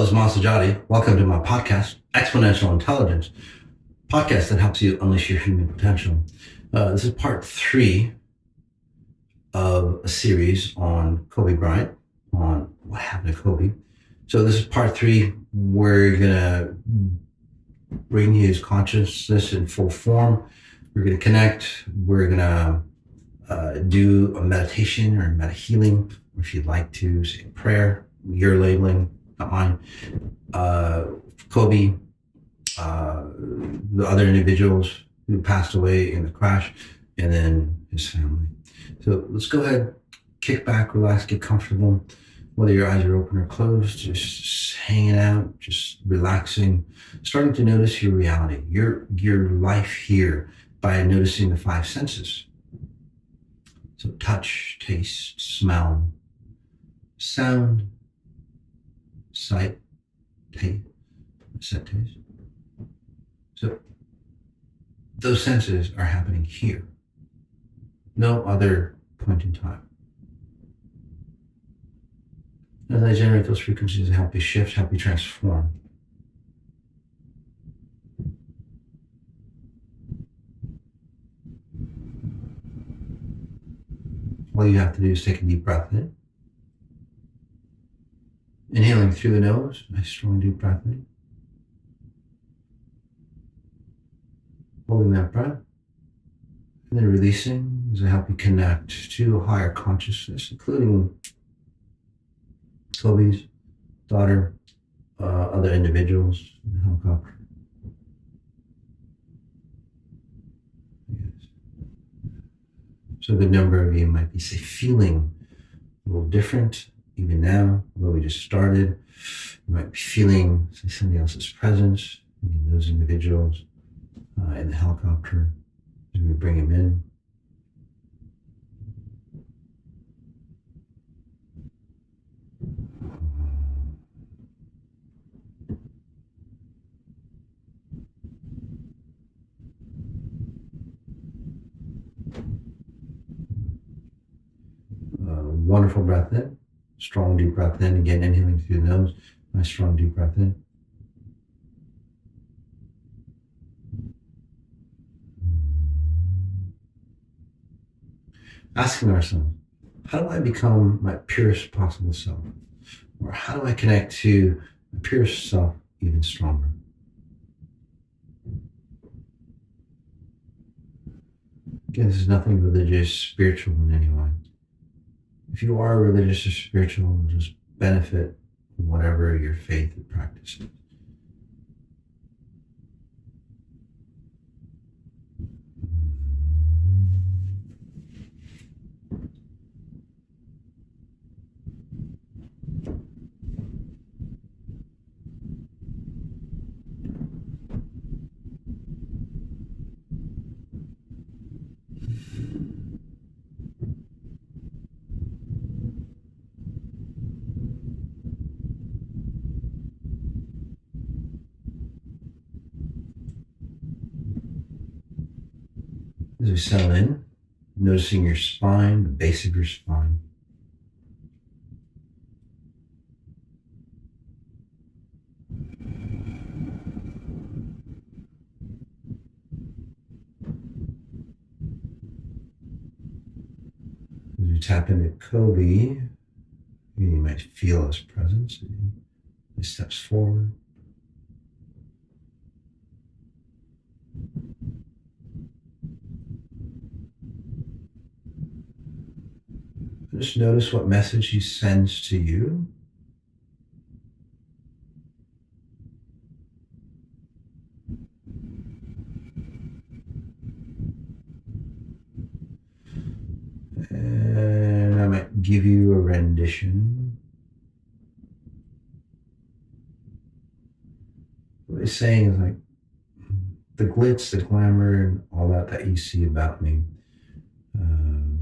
is Masati. Welcome to my podcast, Xponential Intelligence, podcast that helps you unleash your human potential. This is part 3 of a series on Kobe Bryant, on what happened to Kobe. So this is part 3. We're going to bring his consciousness in full form. We're going to connect. We're going to do a meditation or Medihealing, or if you'd like to, say a prayer. Your labeling, not mine. Kobe, the other individuals who passed away in the crash, and then his family. So let's go ahead, kick back, relax, get comfortable. Whether your eyes are open or closed, just hanging out, just relaxing, starting to notice your reality, your life here by noticing the 5 senses. So touch, taste, smell, sound, sight, taste, taste. So those senses are happening here. No other point in time. As I generate those frequencies, help you shift, help you transform. All you have to do is take a deep breath in. Inhaling through the nose, nice strong deep breath in. Holding that breath. And then releasing as I help you connect to a higher consciousness, including Kobe's daughter, other individuals in the helicopter. Yes. So a good number of you might be, say, feeling a little different even now, although we just started. You might be feeling, say, somebody else's presence, those individuals in the helicopter as we bring them in. Wonderful breath in, strong deep breath in. Again, inhaling through the nose, nice strong deep breath in. Asking ourselves, how do I become my purest possible self? Or how do I connect to my purest self even stronger? Again, this is nothing religious, spiritual in any way. If you are religious or spiritual, just benefit from whatever your faith and practice is. As we settle in, noticing your spine, the base of your spine. As we tap into Kobe, you might feel his presence. He steps forward. Just notice what message he sends to you. And I might give you a rendition. What he's saying is like, the glitz, the glamour, and all that you see about me.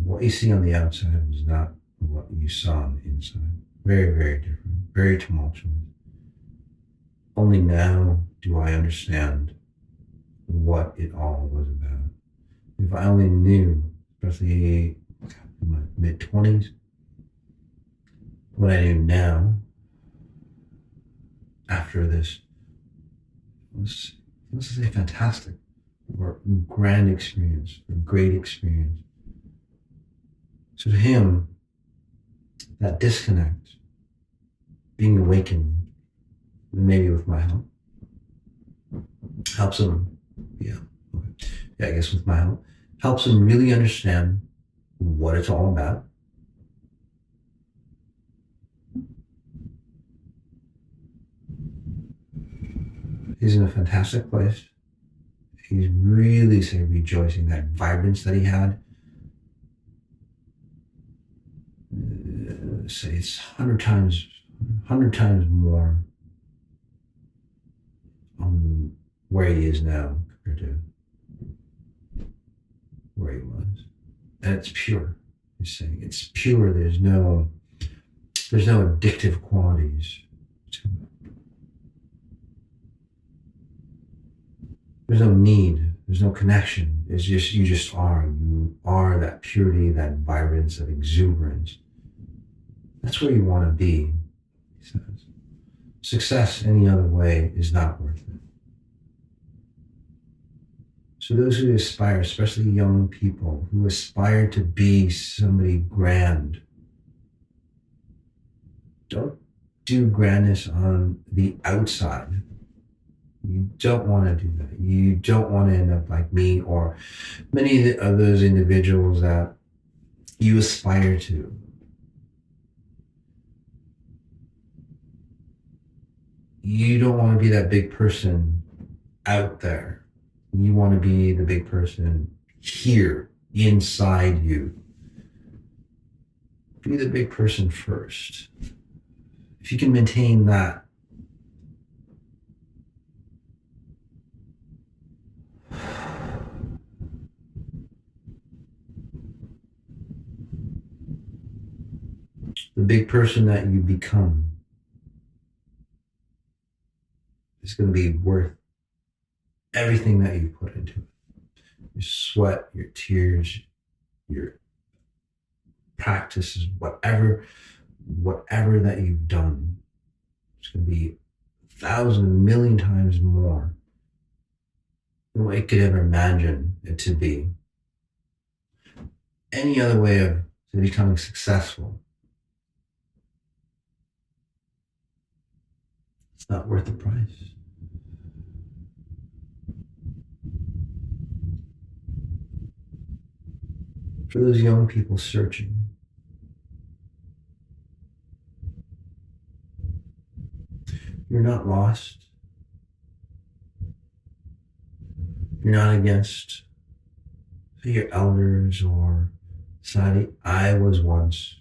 What you see on the outside was not what you saw on the inside. Very, very different, very tumultuous. Only now do I understand what it all was about. If I only knew, especially in my mid-20s, what I do now, after this, let's say fantastic or grand experience or great experience. So to him, that disconnect, being awakened, maybe with my help, helps him, I guess with my help, helps him really understand what it's all about. He's in a fantastic place. He's really, say, rejoicing that vibrance that he had. Say it's 100 times more on where he is now compared to where he was. And it's pure. He's saying it's pure. There's no addictive qualities to it. There's no need. There's no connection. It's just, you just are. You are that purity, that vibrance, that exuberance. That's where you want to be, he says. Success any other way is not worth it. So those who aspire, especially young people who aspire to be somebody grand, don't do grandness on the outside. You don't want to do that. You don't want to end up like me or many of those individuals that you aspire to. You don't want to be that big person out there. You want to be the big person here, inside you. Be the big person first. If you can maintain that, the big person that you become is going to be worth everything that you put into it. Your sweat, your tears, your practices, whatever that you've done, it's going to be 1,000, million times more than what you could ever imagine it to be. Any other way of becoming successful, it's not worth the price. For those young people searching, you're not lost. You're not against your elders or society. I was once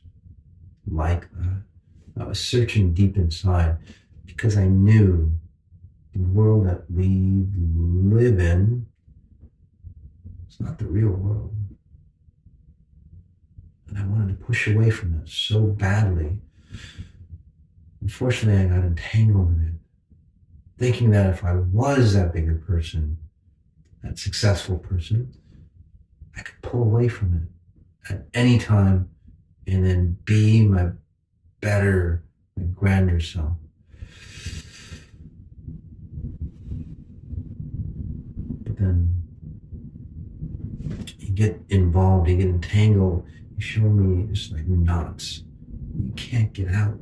like that. I was searching deep inside because I knew the world that we live in is not the real world. And I wanted to push away from it so badly. Unfortunately, I got entangled in it, thinking that if I was that bigger person, that successful person, I could pull away from it at any time and then be my better, my grander self. But then you get involved, you get entangled, you show me just like knots. You can't get out.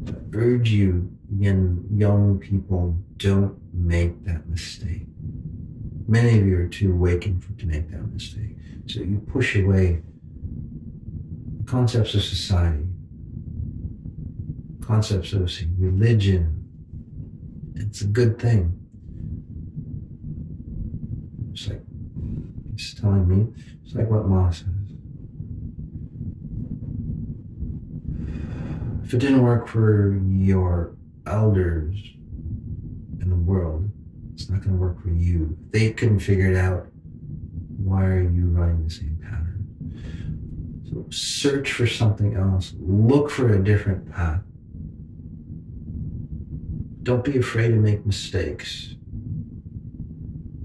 I urge you, again, young people, don't make that mistake. Many of you are too awakened to make that mistake. So you push away concepts of society, concepts of, say, religion. It's a good thing. It's like, it's telling me, it's like what Ma says. If it didn't work for your elders in the world, it's not going to work for you. If they couldn't figure it out, why are you running the same pattern? So search for something else. Look for a different path. Don't be afraid to make mistakes.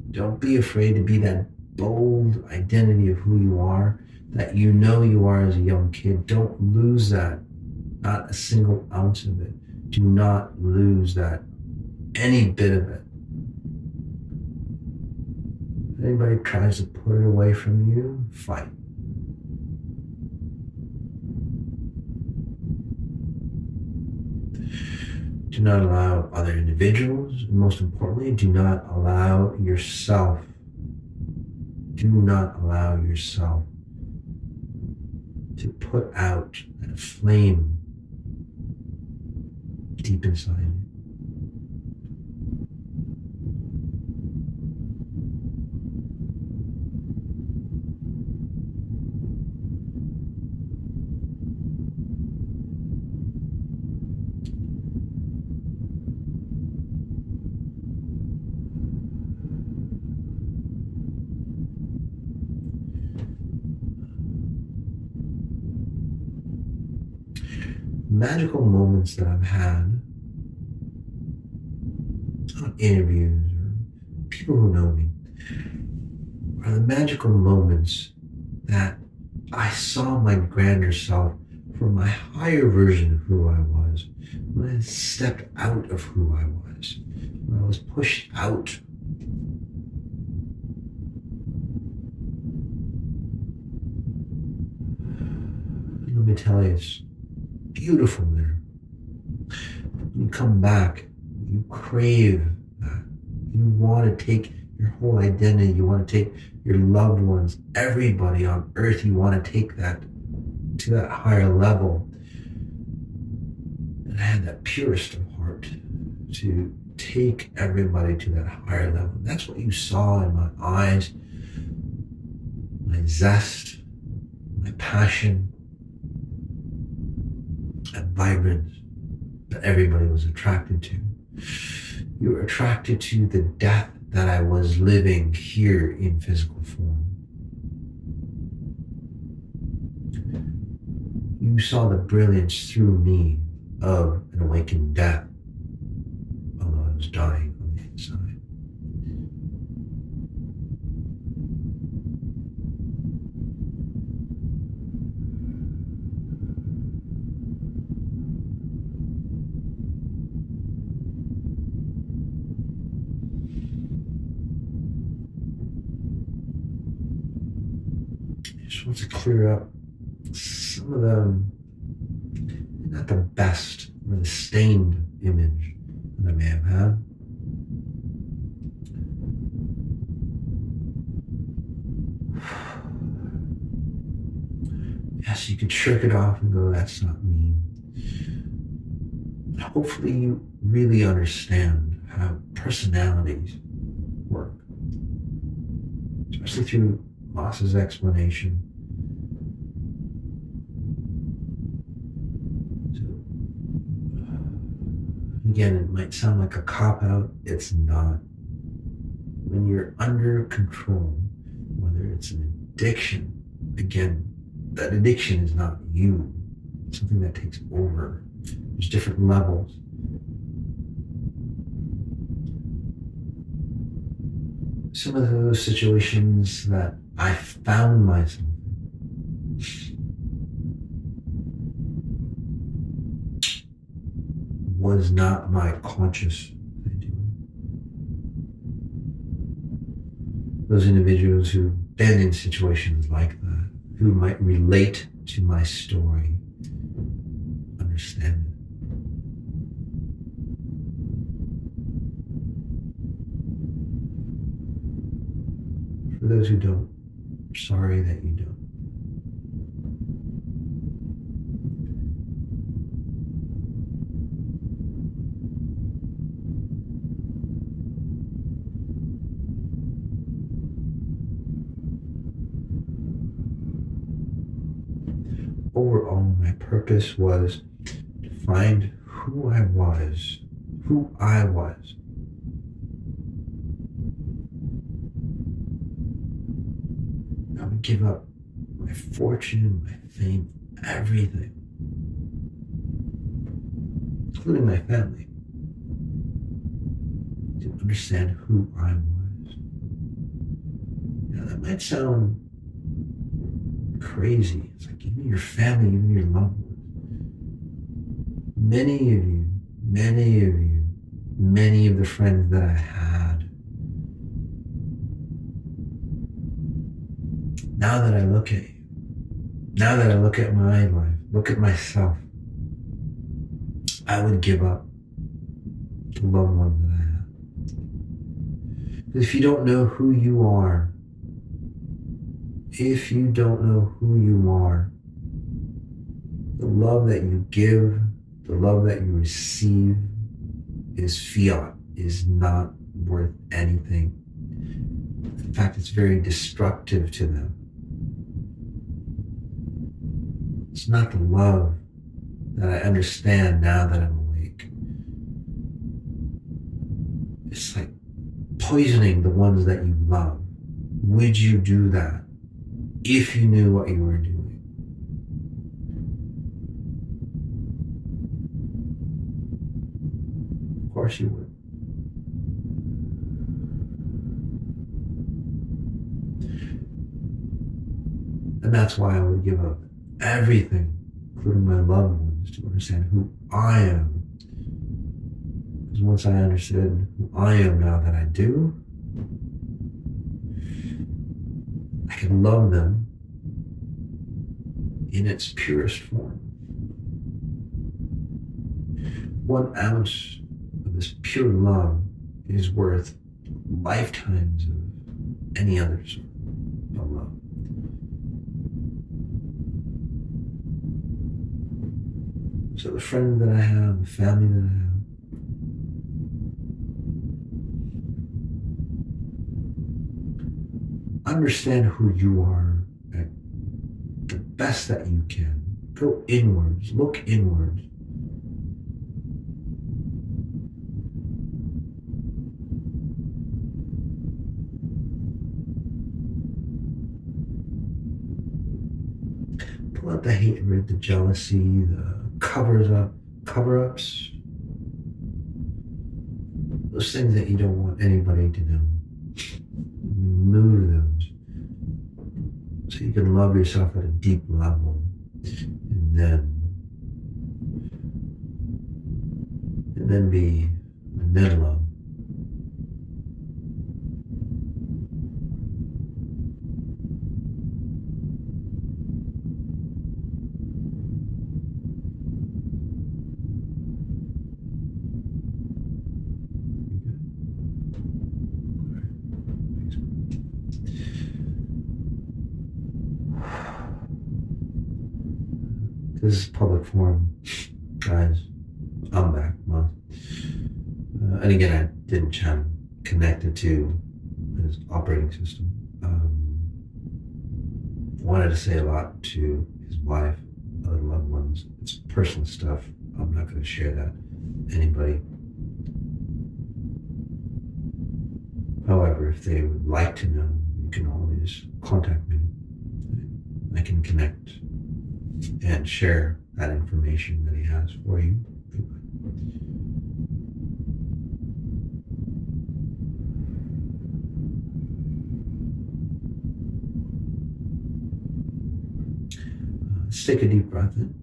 Don't be afraid to be that bold identity of who you are, that you know you are as a young kid. Don't lose that. not a single ounce of it. Do not lose that, any bit of it. If anybody tries to put it away from you, fight. Do not allow other individuals, and most importantly, do not allow yourself. Do not allow yourself to put out that flame deep inside you. Magical moments that I've had on interviews or people who know me are the magical moments that I saw my grander self from my higher version of who I was, when I stepped out of who I was, when I was pushed out. Let me tell you, it's beautiful there. When you come back, you crave that. You want to take your whole identity, you want to take your loved ones, everybody on earth, you want to take that to that higher level. And I had that purest of heart to take everybody to that higher level. That's what you saw in my eyes, my zest, my passion, that vibrance that everybody was attracted to. You were attracted to the death that I was living here in physical form. You saw the brilliance through me of an awakened death, although I was dying on the inside. I just want to clear up some of them, not the best or the stained image that I may have had. Yes, you could shirk it off and go, that's not me. But hopefully you really understand how personalities work, especially through Moss's explanation. Again, it might sound like a cop-out. It's not. When you're under control, whether it's an addiction, again, that addiction is not you. It's something that takes over. There's different levels. Some of those situations that I found myself in was not my conscious idea. Those individuals who've been in situations like that, who might relate to my story, understand it. For those who don't, I'm sorry that you don't. Overall, my purpose was to find who I was. I would give up my fortune, my fame, everything, including my family, to understand who I was. Now, that might sound crazy. It's like even your family, even your loved ones. Many of you, many of you, many of the friends that I had, now that I look at you, now that I look at my life, look at myself, I would give up the loved one that I have. If you don't know who you are, if you don't know who you are, the love that you give, the love that you receive is fiat, is not worth anything. In fact, it's very destructive to them. It's not the love that I understand now that I'm awake. It's like poisoning the ones that you love. Would you do that if you knew what you were doing? Of course you would. And that's why I would give up everything, including my loved ones, to understand who I am. Because once I understood who I am now that I do, I can love them in its purest form. 1 ounce of this pure love is worth lifetimes of any other sort of love. So the friends that I have, the family that I have, understand who you are at the best that you can. Go inwards, look inwards. Pull out the hatred, the jealousy, the cover-ups, those things that you don't want anybody to know. Remove those so you can love yourself at a deep level, and then be and then love. This is public forum, guys. I'm back, Mom. And again, I didn't connect it to his operating system. Wanted to say a lot to his wife, other loved ones. It's personal stuff. I'm not going to share that with anybody. However, if they would like to know, you can always contact me. I can connect and share that information that he has for you. Let's take a deep breath in.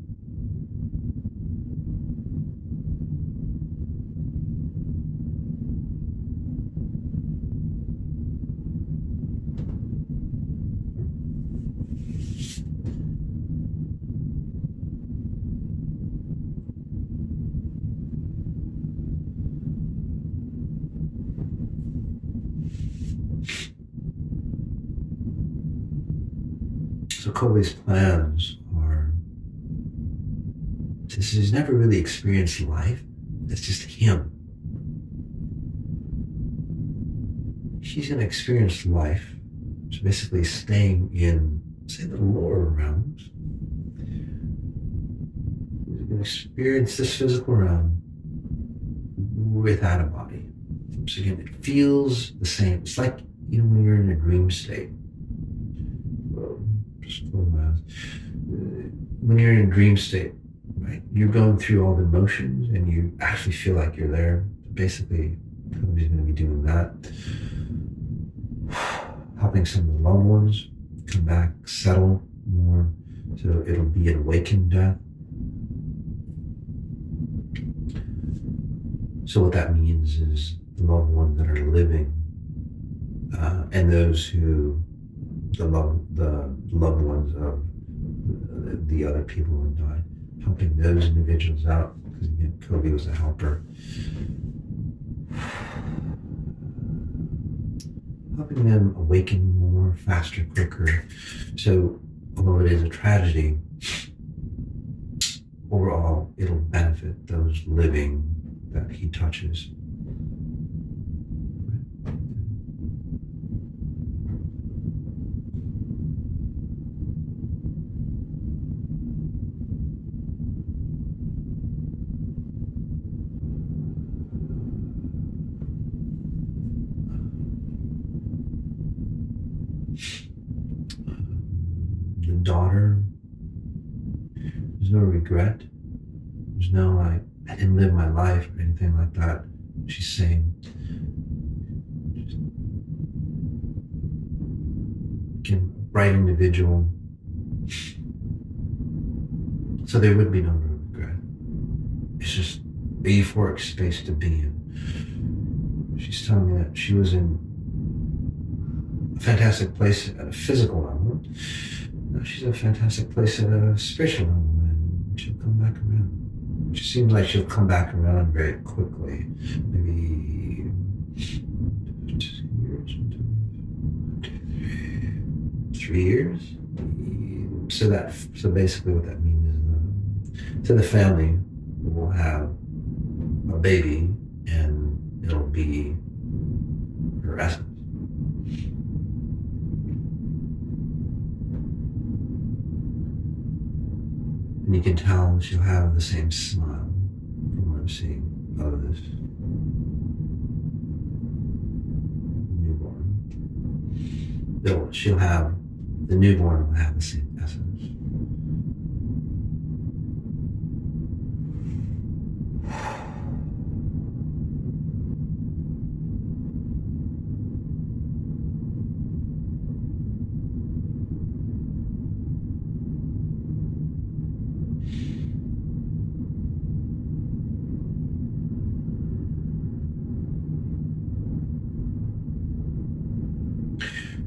So Kobe's plans are, since he's never really experienced life, it's just him. She's going to experience life, so basically staying in, say, the lower realms. He's going to experience this physical realm without a body. So again, it feels the same. It's like, when you're in a dream state. Just close my eyes. When you're in a dream state, right? You're going through all the motions and you actually feel like you're there. Basically, Kobe's going to be doing that. Helping some of the loved ones come back, settle more. So it'll be an awakened death. So what that means is the loved ones that are living, and those who the loved ones of the other people who died, helping those individuals out, because again, Kobe was a helper. Helping them awaken more, faster, quicker. So although it is a tragedy, overall it'll benefit those living that he touches. The daughter, there's no regret. There's no like, I didn't live my life or anything like that. She's saying, again, a bright individual. So there would be no regret. It's just a euphoric space to be in. She's telling me that she was in a fantastic place at a physical level. Now she's in a fantastic place at a spiritual level, and she'll come back around. She seems like she'll come back around very quickly. Maybe 3 years. So basically what that means is the family will have a baby, and it'll be her essence. And you can tell she'll have the same smile from what I'm seeing of this newborn. The newborn will have the same essence.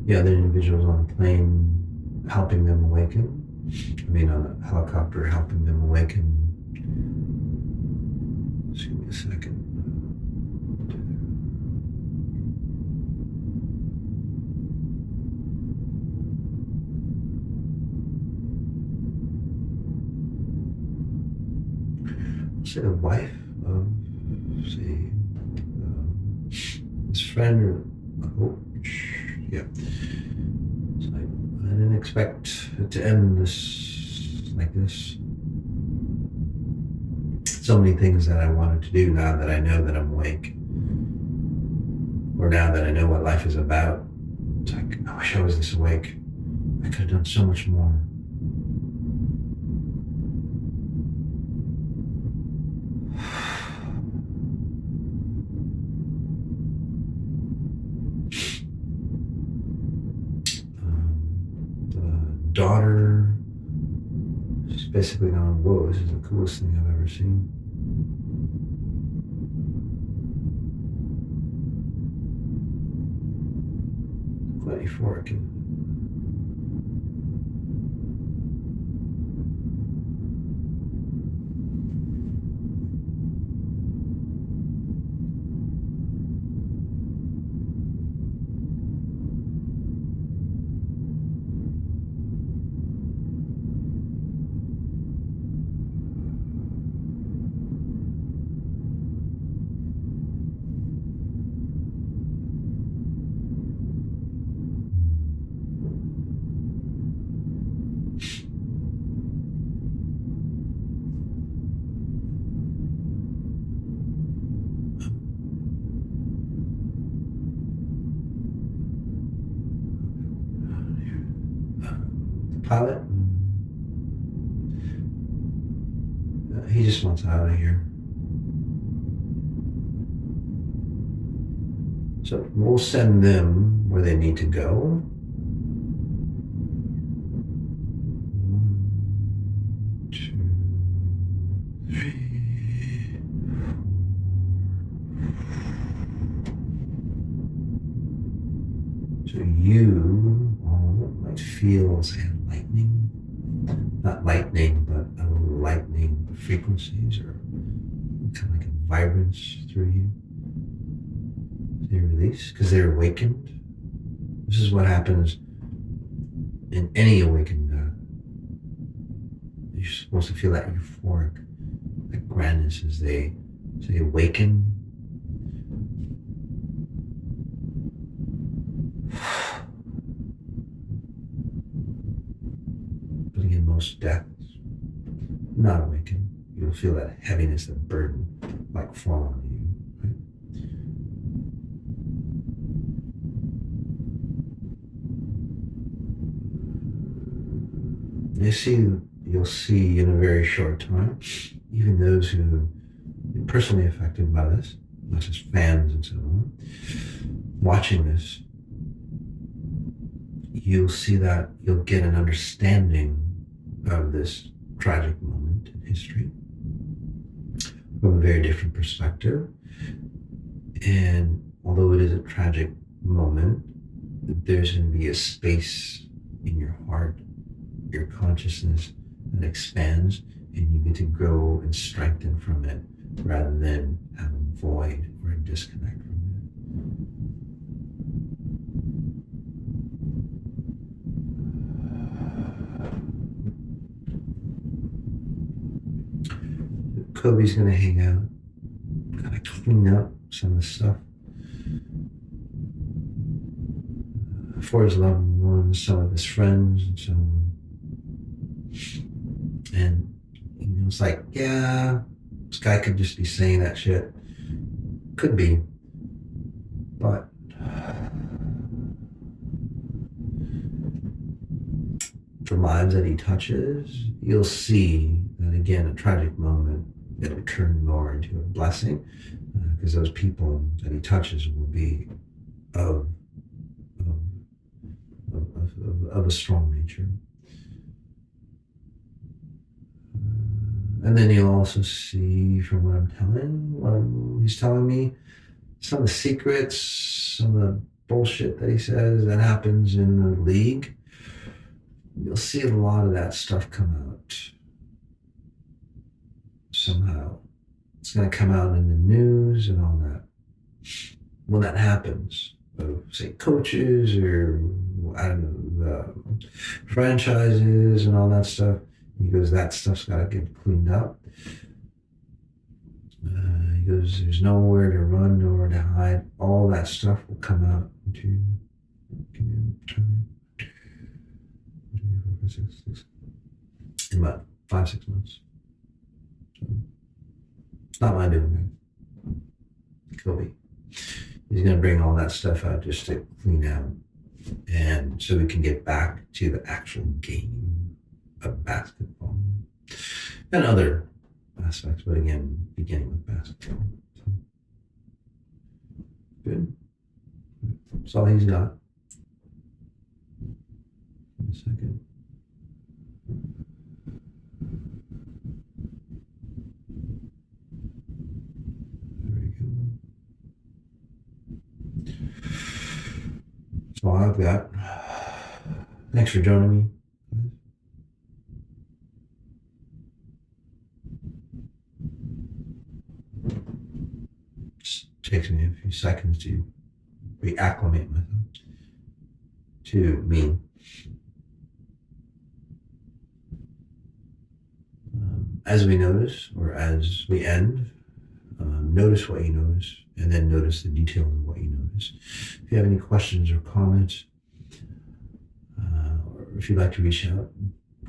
The other individuals on the plane helping them awaken. On a helicopter helping them awaken. Just give me a second. Say the wife of, his friend or coach. Yeah. So I didn't expect it to end like this. So many things that I wanted to do now that I know that I'm awake. Or now that I know what life is about. It's like, I wish I was this awake. I could have done so much more. Daughter, she's basically going, whoa, this is the coolest thing I've ever seen. Quite euphoric. Pilot, he just wants out of here. So we'll send them where they need to go. 1, 2, 3, 4. So you all might feel, say, lightning, not lightning, but a lightning of frequencies, or kind of like a vibrance through you. They release because they're awakened. This is what happens in any awakened. You're supposed to feel that euphoric, that grandness as they awaken. But again, most deaths, not awakened. You'll feel that heaviness, that burden, like fall on you. You'll see in a very short time, even those who are personally affected by this, not just fans and so on, watching this, you'll see that you'll get an understanding of this tragic moment in history from a very different perspective. And although it is a tragic moment, there's going to be a space in your heart, your consciousness, that expands, and you get to grow and strengthen from it rather than have a void or a disconnect from it. Kobe's going to hang out, kind of clean up some of the stuff for his loved ones, some of his friends, and so on. And it's like, yeah, this guy could just be saying that shit. Could be. But the lives that he touches, you'll see that again, a tragic moment, it'll turn more into a blessing, because those people that he touches will be of a strong nature. And then you'll also see, from what he's telling me, some of the secrets, some of the bullshit that he says that happens in the league. You'll see a lot of that stuff come out somehow. It's going to come out in the news and all that. When that happens, say coaches or, I don't know, the franchises and all that stuff, he goes, that stuff's got to get cleaned up. He goes, there's nowhere to run, nowhere to hide. All that stuff will come out in about 5-6 months. So, it's not my doing, guys. Kobe. He's going to bring all that stuff out just to clean out. And so we can get back to the actual game of basketball and other aspects, but again, beginning with basketball. So, good. That's all he's got. Give me a second. There we go. That's all I've got. Thanks for joining me. Takes me a few seconds to reacclimate myself to me. As we notice, or as we end, notice what you notice, and then notice the details of what you notice. If you have any questions or comments, or if you'd like to reach out,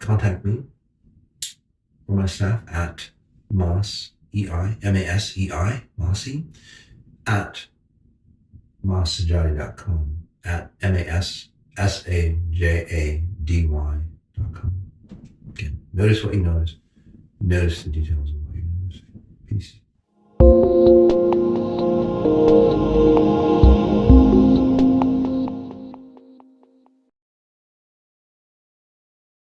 contact me or my staff at Masei, at massajady.com, at massajady.com. Again, notice what you notice. Notice the details of what you notice. Peace.